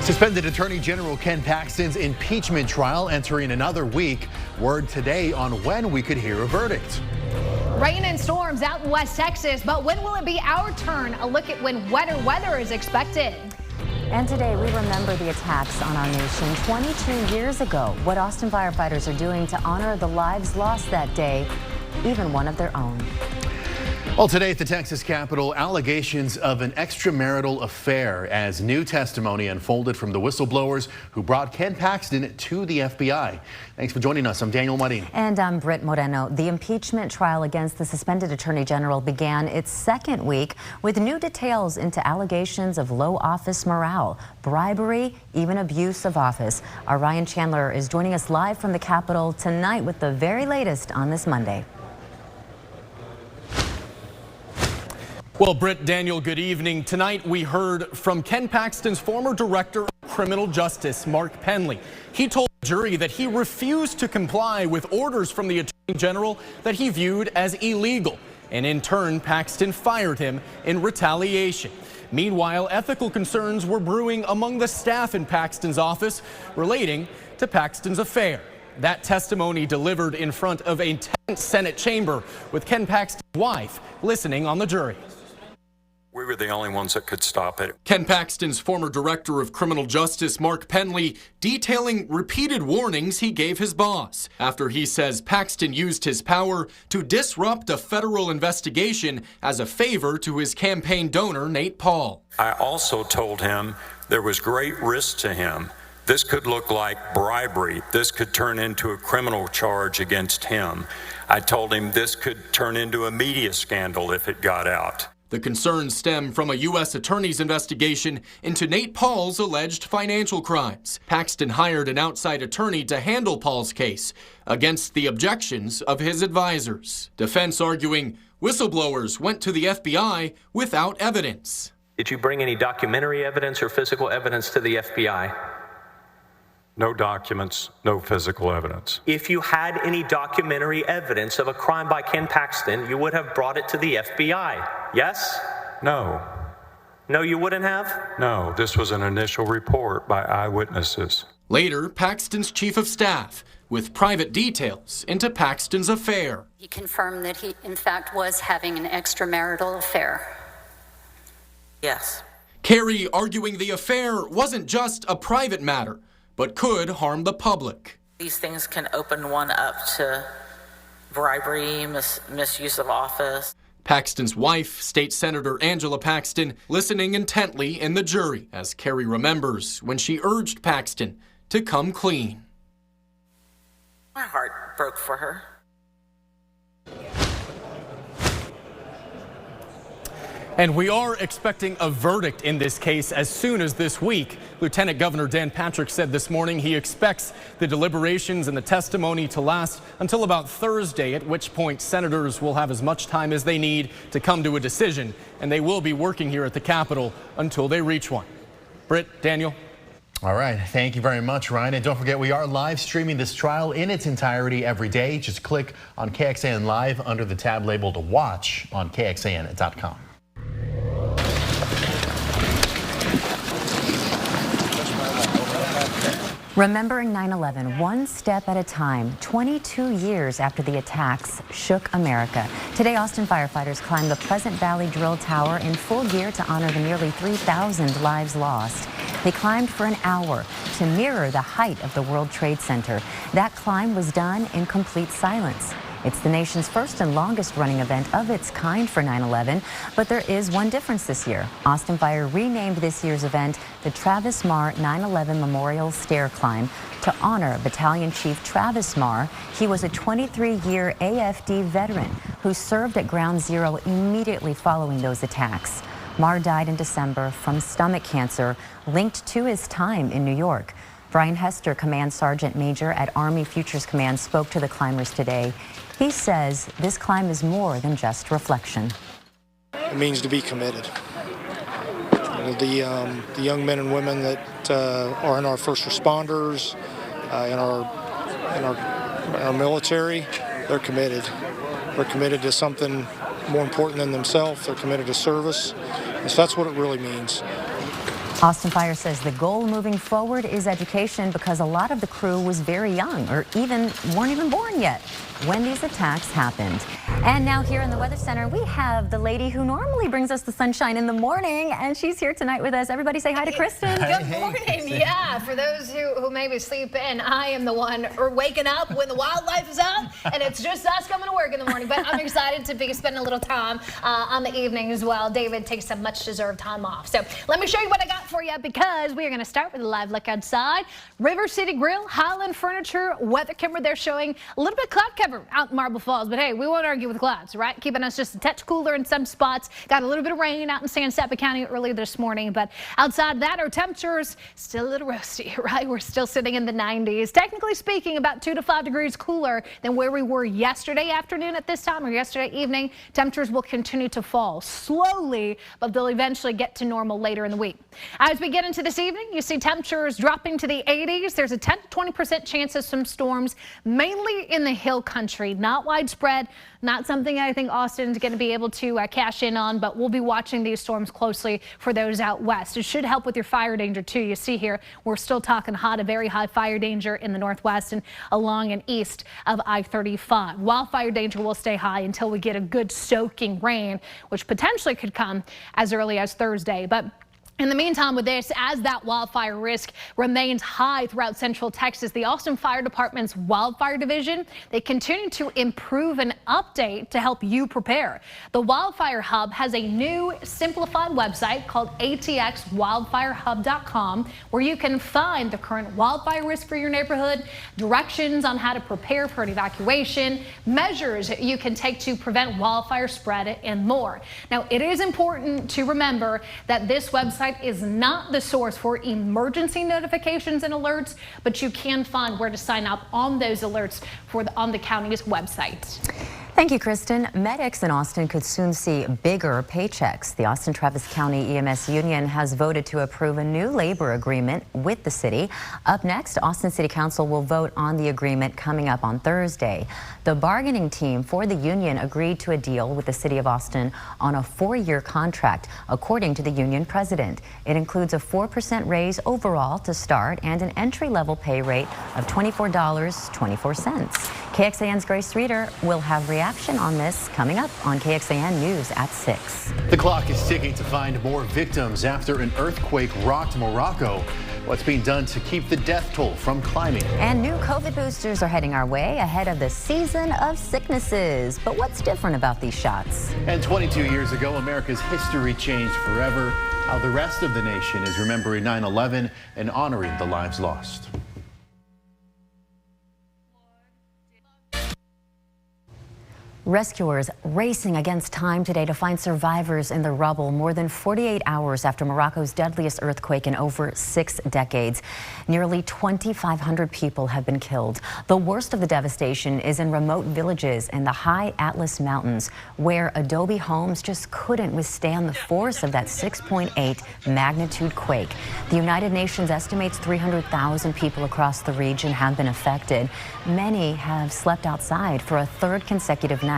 Suspended Attorney General Ken Paxton's impeachment trial entering another week. Word today on when we could hear a verdict. Rain and storms out in West Texas, but when will it be our turn? A look at when wetter weather is expected. And today we remember the attacks on our nation 22 years ago. What Austin firefighters are doing to honor the lives lost that day, even one of their own. Well, today at the Texas Capitol, allegations of an extramarital affair as new testimony unfolded from the whistleblowers who brought Ken Paxton to the FBI. Thanks for joining us. I'm Daniel Marin. And I'm Britt Moreno. The impeachment trial against the suspended Attorney General began its second week with new details into allegations of low office morale, bribery, even abuse of office. Our Ryan Chandler is joining us live from the Capitol tonight with the very latest on this Monday. Well, Britt, Daniel, good evening. Tonight we heard from Ken Paxton's former director of criminal justice, Mark Penley. He told the jury that he refused to comply with orders from the Attorney General that he viewed as illegal. And in turn, Paxton fired him in retaliation. Meanwhile, ethical concerns were brewing among the staff in Paxton's office relating to Paxton's affair. That testimony delivered in front of a tense Senate chamber with Ken Paxton's wife listening on the jury. We were the only ones that could stop it. Ken Paxton's former director of criminal justice, Mark Penley, detailing repeated warnings he gave his boss after he says Paxton used his power to disrupt a federal investigation as a favor to his campaign donor, Nate Paul. I also told him there was great risk to him. This could look like bribery. This could turn into a criminal charge against him. I told him this could turn into a media scandal if it got out. The concerns stem from a U.S. attorney's investigation into Nate Paul's alleged financial crimes. Paxton hired an outside attorney to handle Paul's case against the objections of his advisors. Defense arguing whistleblowers went to the FBI without evidence. Did you bring any documentary evidence or physical evidence to the FBI? No documents, no physical evidence. If you had any documentary evidence of a crime by Ken Paxton, you would have brought it to the FBI, yes? No. No, you wouldn't have? No, this was an initial report by eyewitnesses. Later, Paxton's chief of staff with private details into Paxton's affair. He confirmed that he, in fact, was having an extramarital affair. Yes. Kerry arguing the affair wasn't just a private matter, but could harm the public. These things can open one up to bribery, misuse of office. Paxton's wife, State Senator Angela Paxton, listening intently in the jury as Kerry remembers when she urged Paxton to come clean. My heart broke for her. And we are expecting a verdict in this case as soon as this week. Lieutenant Governor Dan Patrick said this morning he expects the deliberations and the testimony to last until about Thursday, at which point senators will have as much time as they need to come to a decision, and they will be working here at the Capitol until they reach one. Britt, Daniel. All right. Thank you very much, Ryan. And don't forget, we are live streaming this trial in its entirety every day. Just click on KXAN Live under the tab labeled Watch on KXAN.com. Remembering 9/11 one step at a time, 22 years after the attacks shook America. Today, Austin firefighters climbed the Pleasant Valley Drill Tower in full gear to honor the nearly 3,000 lives lost. They climbed for an hour to mirror the height of the World Trade Center. That climb was done in complete silence. It's the nation's first and longest running event of its kind for 9/11, but there is one difference this year. Austin Fire renamed this year's event the Travis Marr 9/11 Memorial Stair Climb to honor Battalion Chief Travis Marr. He was a 23-year AFD veteran who served at Ground Zero immediately following those attacks. Marr died in December from stomach cancer linked to his time in New York. Brian Hester, Command Sergeant Major at Army Futures Command, spoke to the climbers today. He says this climb is more than just reflection. It means to be committed. The young men and women that are in our first responders, in our military, they're committed. They're committed to something more important than themselves. They're committed to service, So that's what it really means. Austin Fire says the goal moving forward is education because a lot of the crew was very young or weren't even born yet when these attacks happened. And now here in the Weather Center, we have the lady who normally brings us the sunshine in the morning, and she's here tonight with us. Everybody say hi to Kristen. Good morning. Yeah, for those who maybe sleep in, I am the one waking up when the wildlife is up, and it's just us coming to work in the morning. But I'm excited to be spending a little time on the evening as well. David takes some much-deserved time off. So let me show you what I got for you, because we are going to start with a live look outside. River City Grill, Highland Furniture, weather camera. They're showing a little bit of cloud cover out in Marble Falls, but hey, we won't argue with clouds, right? Keeping us just a touch cooler in some spots. Got a little bit of rain out in San Saba County earlier this morning, but outside that, our temperatures still a little roasty, right? We're still sitting in the 90s. Technically speaking, about 2 to 5 degrees cooler than where we were yesterday afternoon at this time, or yesterday evening. Temperatures will continue to fall slowly, but they'll eventually get to normal later in the week. As we get into this evening, you see temperatures dropping to the 80s. There's a 10 to 20% chance of some storms, mainly in the hill country. Not widespread, not something I think Austin's going to be able to cash in on, but we'll be watching these storms closely for those out west. It should help with your fire danger too. You see here, we're still talking a very high fire danger in the northwest and along and east of I-35. Wildfire danger will stay high until we get a good soaking rain, which potentially could come as early as Thursday. But in the meantime, with this, as that wildfire risk remains high throughout central Texas, the Austin Fire Department's Wildfire Division, they continue to improve and update to help you prepare. The Wildfire Hub has a new simplified website called atxwildfirehub.com, where you can find the current wildfire risk for your neighborhood, directions on how to prepare for an evacuation, measures you can take to prevent wildfire spread, and more. Now, it is important to remember that this website is not the source for emergency notifications and alerts, but you can find where to sign up on those alerts on the county's website. Thank you, Kristen. Medics in Austin could soon see bigger paychecks. The Austin-Travis County EMS Union has voted to approve a new labor agreement with the city. Up next, Austin City Council will vote on the agreement coming up on Thursday. The bargaining team for the union agreed to a deal with the city of Austin on a 4-year contract, according to the union president. It includes a 4% raise overall to start and an entry-level pay rate of $24.24. KXAN's Grace Reeder will have reaction on this coming up on KXAN News at 6. The clock is ticking to find more victims after an earthquake rocked Morocco. What's being done to keep the death toll from climbing? And new COVID boosters are heading our way ahead of the season of sicknesses. But what's different about these shots? And 22 years ago, America's history changed forever. How the rest of the nation is remembering 9/11 and honoring the lives lost. Rescuers racing against time today to find survivors in the rubble more than 48 hours after Morocco's deadliest earthquake in over 6 decades. Nearly 2,500 people have been killed. The worst of the devastation is in remote villages in the high Atlas Mountains, where adobe homes just couldn't withstand the force of that 6.8 magnitude quake. The United Nations estimates 300,000 people across the region have been affected. Many have slept outside for a third consecutive night.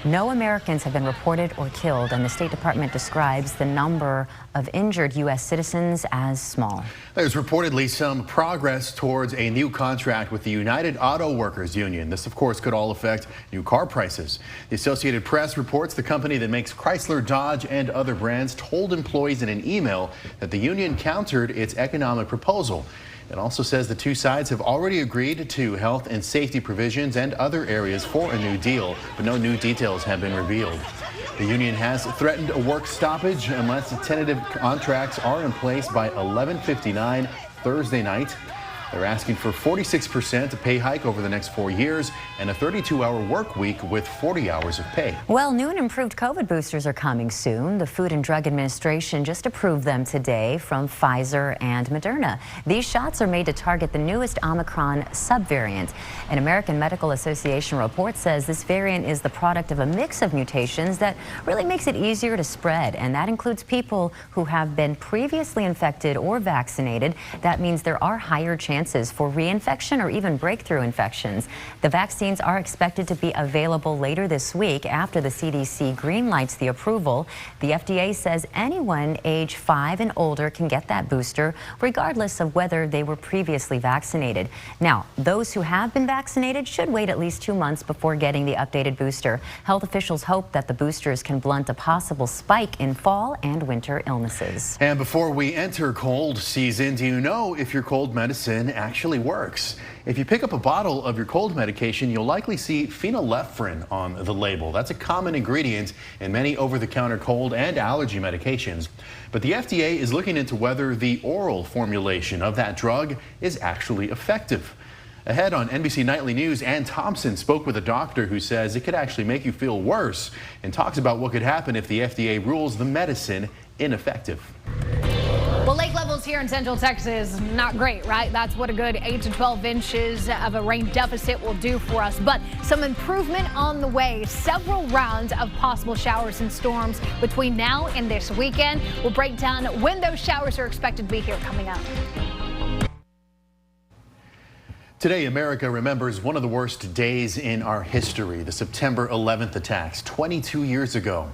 No Americans have been reported or killed, and the State Department describes the number of injured U.S. citizens as small. There's reportedly some progress towards a new contract with the United Auto Workers Union. This, of course, could all affect new car prices. The Associated Press reports the company that makes Chrysler, Dodge, and other brands told employees in an email that the union countered its economic proposal. It also says the two sides have already agreed to health and safety provisions and other areas for a new deal, but no new details have been revealed. The union has threatened a work stoppage unless the tentative contracts are in place by 11:59 Thursday night. They're asking for 46% pay hike over the next 4 years and a 32-hour work week with 40 hours of pay. Well, new and improved COVID boosters are coming soon. The Food and Drug Administration just approved them today from Pfizer and Moderna. These shots are made to target the newest Omicron subvariant. An American Medical Association report says this variant is the product of a mix of mutations that really makes it easier to spread, and that includes people who have been previously infected or vaccinated. That means there are higher chances chances for reinfection or even breakthrough infections. The vaccines are expected to be available later this week after the CDC greenlights the approval. The FDA says anyone age 5 and older can get that booster, regardless of whether they were previously vaccinated. Now, those who have been vaccinated should wait at least 2 months before getting the updated booster. Health officials hope that the boosters can blunt a possible spike in fall and winter illnesses. And before we enter cold season, do you know if your cold medicine actually works? If you pick up a bottle of your cold medication, you'll likely see phenylephrine on the label. That's a common ingredient in many over-the-counter cold and allergy medications. But the FDA is looking into whether the oral formulation of that drug is actually effective. Ahead on NBC Nightly News, Ann Thompson spoke with a doctor who says it could actually make you feel worse and talks about what could happen if the FDA rules the medicine ineffective. Well, lake levels here in Central Texas, not great, right? That's what a good 8 to 12 inches of a rain deficit will do for us. But some improvement on the way. Several rounds of possible showers and storms between now and this weekend. We'll break down when those showers are expected to be here coming up. Today, America remembers one of the worst days in our history, the September 11th attacks 22 years ago.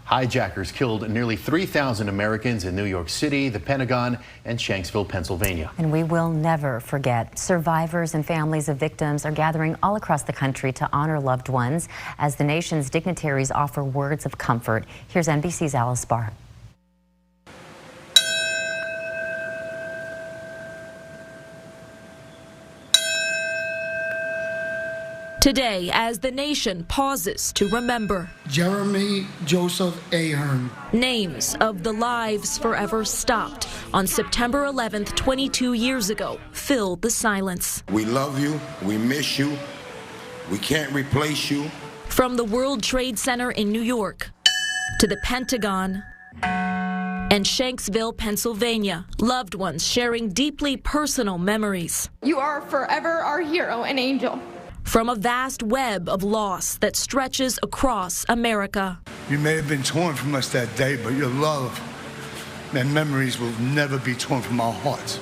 Hijackers killed nearly 3,000 Americans in New York City, the Pentagon, and Shanksville, Pennsylvania. And we will never forget. Survivors and families of victims are gathering all across the country to honor loved ones as the nation's dignitaries offer words of comfort. Here's NBC's Alice Barr. Today, as the nation pauses to remember Jeremy Joseph Ahern. Names of the lives forever stopped on September 11th, 22 years ago, filled the silence. We love you. We miss you. We can't replace you. From the World Trade Center in New York to the Pentagon and Shanksville, Pennsylvania, loved ones sharing deeply personal memories. You are forever our hero and angel. From a vast web of loss that stretches across America. You may have been torn from us that day, but your love and memories will never be torn from our hearts.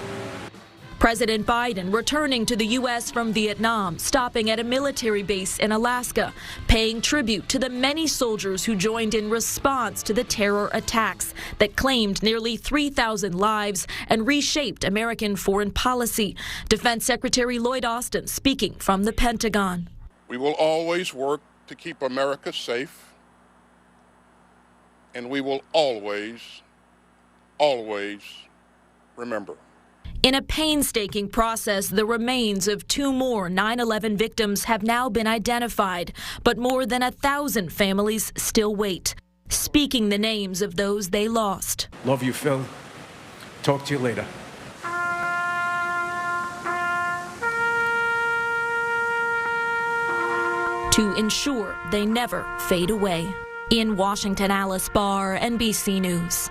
President Biden returning to the U.S. from Vietnam, stopping at a military base in Alaska, paying tribute to the many soldiers who joined in response to the terror attacks that claimed nearly 3,000 lives and reshaped American foreign policy. Defense Secretary Lloyd Austin speaking from the Pentagon. We will always work to keep America safe, and we will always, always remember. In a painstaking process, the remains of 2 more 9/11 victims have now been identified, but more than 1,000 families still wait, speaking the names of those they lost. Love you, Phil. Talk to you later. To ensure they never fade away. In Washington, Alice Barr, NBC News.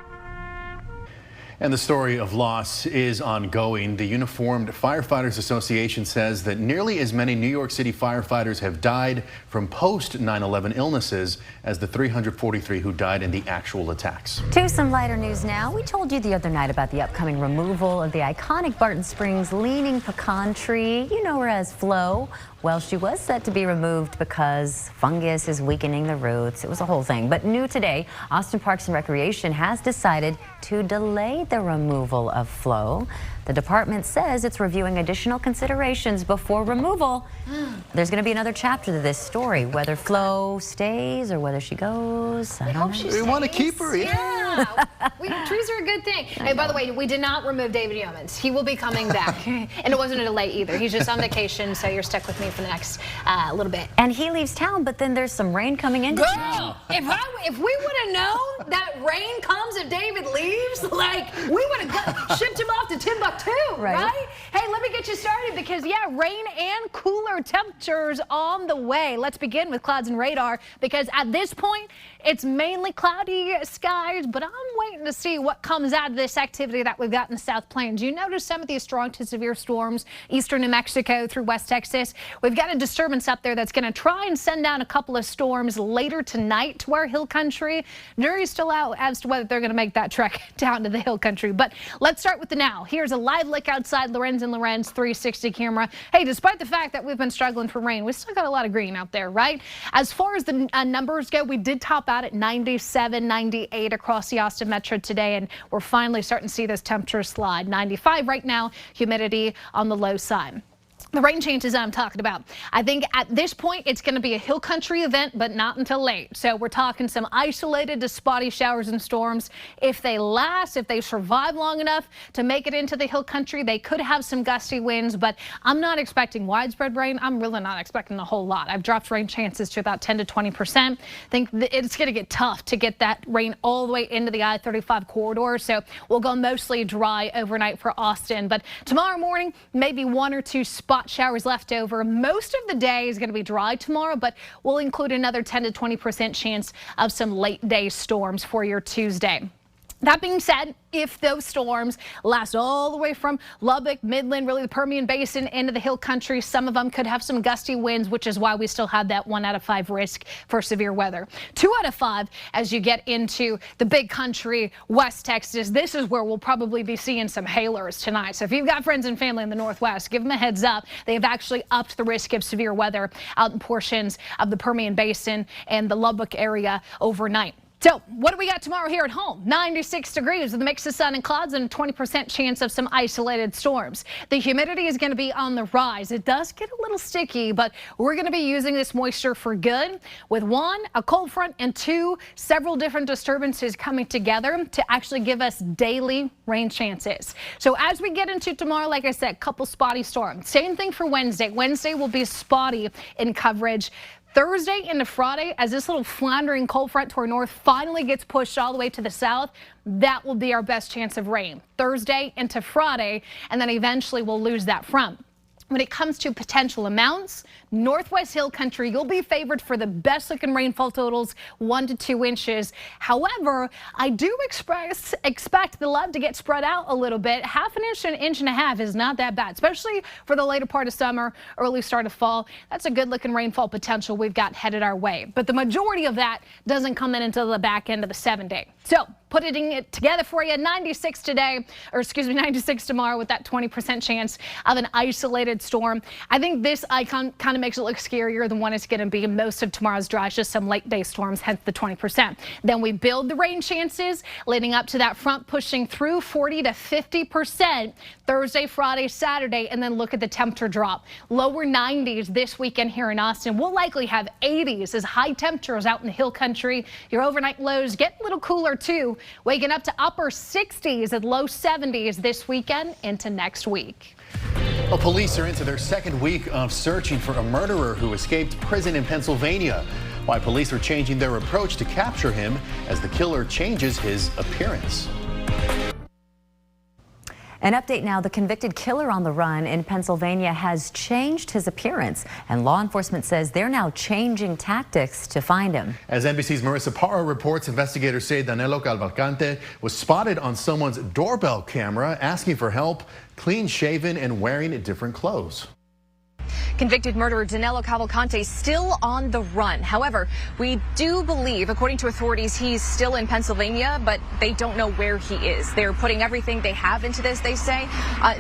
And the story of loss is ongoing. The Uniformed Firefighters Association says that nearly as many New York City firefighters have died from post-9/11 illnesses as the 343 who died in the actual attacks. To some lighter news now. We told you the other night about the upcoming removal of the iconic Barton Springs leaning pecan tree. You know her as Flo. Well, she was set to be removed because fungus is weakening the roots. It was a whole thing. But new today, Austin Parks and Recreation has decided to delay the removal of Flo. The department says it's reviewing additional considerations before removal. There's going to be another chapter to this story, whether Flo stays or whether she goes. I don't know. We want to keep her. Yeah. Trees are a good thing. Hey, by the way, we did not remove David Yeomans. He will be coming back. And it wasn't a delay either. He's just on vacation, so you're stuck with me for the next little bit. And he leaves town, but then there's some rain coming in. Girl, if we would have known that rain comes if David leaves, like, we would have shipped him off to Timbuktu, right? Hey, let me get you started because, yeah, rain and cooler temperatures on the way. Let's begin with clouds and radar because at this point, it's mainly cloudy skies, but I'm waiting to see what comes out of this activity that we've got in the South Plains. You notice some of these strong to severe storms, eastern New Mexico through West Texas. We've got a disturbance up there that's going to try and send down a couple of storms later tonight to our hill country. Jury's still out as to whether they're going to make that trek down to the hill country. But let's start with the now. Here's a live look outside Lorenz and Lorenz. KXAN's 360 camera. Hey, despite the fact that we've been struggling for rain, we still got a lot of green out there, right? As far as the numbers go, we did top out at 97, 98 across the Austin Metro today, and we're finally starting to see those temperatures slide. 95 right now, humidity on the low side. The rain changes I'm talking about. I think at this point it's going to be a hill country event, but not until late. So we're talking some isolated to spotty showers and storms. If they last, if they survive long enough to make it into the hill country, they could have some gusty winds, but I'm not expecting widespread rain. I'm really not expecting a whole lot. I've dropped rain chances to about 10 to 20%. I think it's going to get tough to get that rain all the way into the I-35 corridor. So we'll go mostly dry overnight for Austin, but tomorrow morning, maybe one or two spot showers left over. Most of the day is going to be dry tomorrow, but we'll include another 10 to 20% chance of some late day storms for your Tuesday. That being said, if those storms last all the way from Lubbock, Midland, really the Permian Basin into the hill country, some of them could have some gusty winds, which is why we still have that 1 out of 5 risk for severe weather. 2 out of 5 as you get into the big country, West Texas. This is where we'll probably be seeing some hailers tonight. So if you've got friends and family in the Northwest, give them a heads up. They have actually upped the risk of severe weather out in portions of the Permian Basin and the Lubbock area overnight. So what do we got tomorrow here at home? 96 degrees with a mix of sun and clouds and a 20% chance of some isolated storms. The humidity is going to be on the rise. It does get a little sticky, but we're going to be using this moisture for good with 1, a cold front, and 2, several different disturbances coming together to actually give us daily rain chances. So as we get into tomorrow, like I said, a couple spotty storms. Same thing for Wednesday. Wednesday will be spotty in coverage. Thursday into Friday, as this little floundering cold front to our north finally gets pushed all the way to the south, that will be our best chance of rain. Thursday into Friday, and then eventually we'll lose that front. When it comes to potential amounts, Northwest Hill Country, you'll be favored for the best looking rainfall totals, 1 to 2 inches. However, I do expect the love to get spread out a little bit. 1/2 inch to 1.5 inches is not that bad, especially for the later part of summer, early start of fall. That's a good looking rainfall potential we've got headed our way. But the majority of that doesn't come in until the back end of the 7-day. So putting it together for you, 96 today, or excuse me, 96 tomorrow with that 20% chance of an isolated storm. I think this icon kind of makes it look scarier than what it's going to be. Most of tomorrow's dry, just some late day storms, hence the 20%. Then we build the rain chances leading up to that front pushing through 40 to 50% Thursday, Friday, Saturday, and then look at the temperature drop. Lower 90s this weekend here in Austin. We'll likely have 80s as high temperatures out in the hill country. Your overnight lows get a little cooler too, waking up to upper 60s and low 70s this weekend into next week. Well, police are into their second week of searching for a murderer who escaped prison in Pennsylvania. Why police are changing their approach to capture him as the killer changes his appearance. An update now, the convicted killer on the run in Pennsylvania has changed his appearance, and law enforcement says they're now changing tactics to find him. As NBC's Marissa Parra reports, investigators say Danilo Cavalcante was spotted on someone's doorbell camera asking for help, clean-shaven and wearing different clothes. Convicted murderer Danilo Cavalcante still on the run. However, we do believe, according to authorities, he's still in Pennsylvania, but they don't know where he is. They're putting everything they have into this, they say.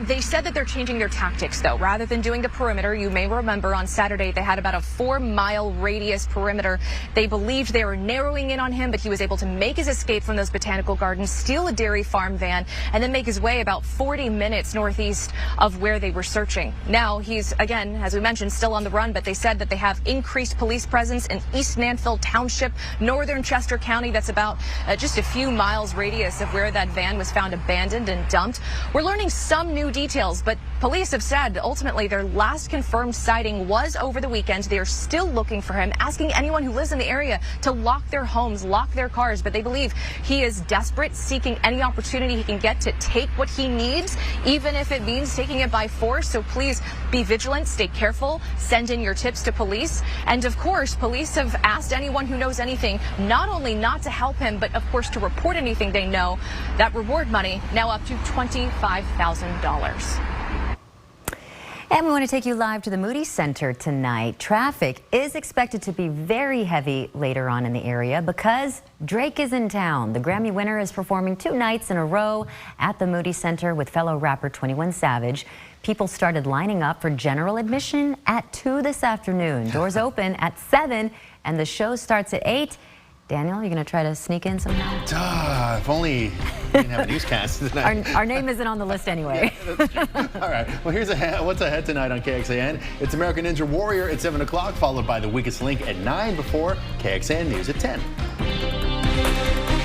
They said that they're changing their tactics, though. Rather than doing the perimeter, you may remember on Saturday they had about a 4-mile radius perimeter. They believed they were narrowing in on him, but he was able to make his escape from those botanical gardens, steal a dairy farm van, and then make his way about 40 minutes northeast of where they were searching. Now he's, again, as we mentioned, still on the run, but they said that they have increased police presence in East Nanfield Township, northern Chester County. That's about just a few miles radius of where that van was found abandoned and dumped. We're learning some new details, but police have said ultimately their last confirmed sighting was over the weekend. They are still looking for him, asking anyone who lives in the area to lock their homes, lock their cars, but they believe he is desperate, seeking any opportunity he can get to take what he needs, even if it means taking it by force. So please be vigilant, stay careful, send in your tips to police. And of course, police have asked anyone who knows anything not only not to help him, but of course to report anything they know. That reward money now up to $25,000. And we want to take you live to the Moody Center tonight. Traffic is expected to be very heavy later on in the area because Drake is in town. The Grammy winner is performing 2 nights in a row at the Moody Center with fellow rapper 21 Savage. People started lining up for general admission at 2 this afternoon. Doors open at 7 and the show starts at 8. Daniel, are you going to try to sneak in somehow? If only we didn't have a newscast tonight. Our name isn't on the list anyway. Yeah, that's true. All right. Well, here's what's ahead tonight on KXAN. It's American Ninja Warrior at 7 o'clock, followed by The Weakest Link at 9 before KXAN News at 10.